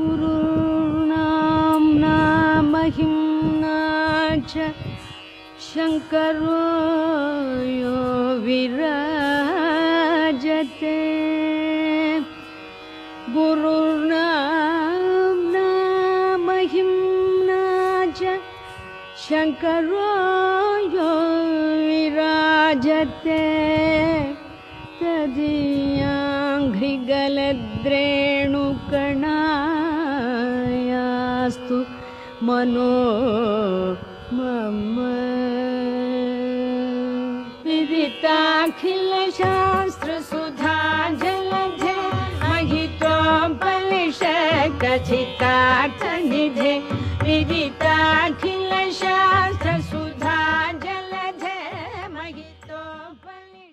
गुरुर्नाम्ना महिम्ना च शङ्करो यो विराजते गुरुर्नाम्ना महिम्ना च शङ्करो यो विराजते तदीयाङ्घ्रिगलद्रेणुकणायास्तु मनो मम विदिताखिलशास्त्रसुधा जलधे महितोपनिषत्कथितार्थनिधे विदिताखिलशास्त्रसुधा जलधे महितोपनिषत्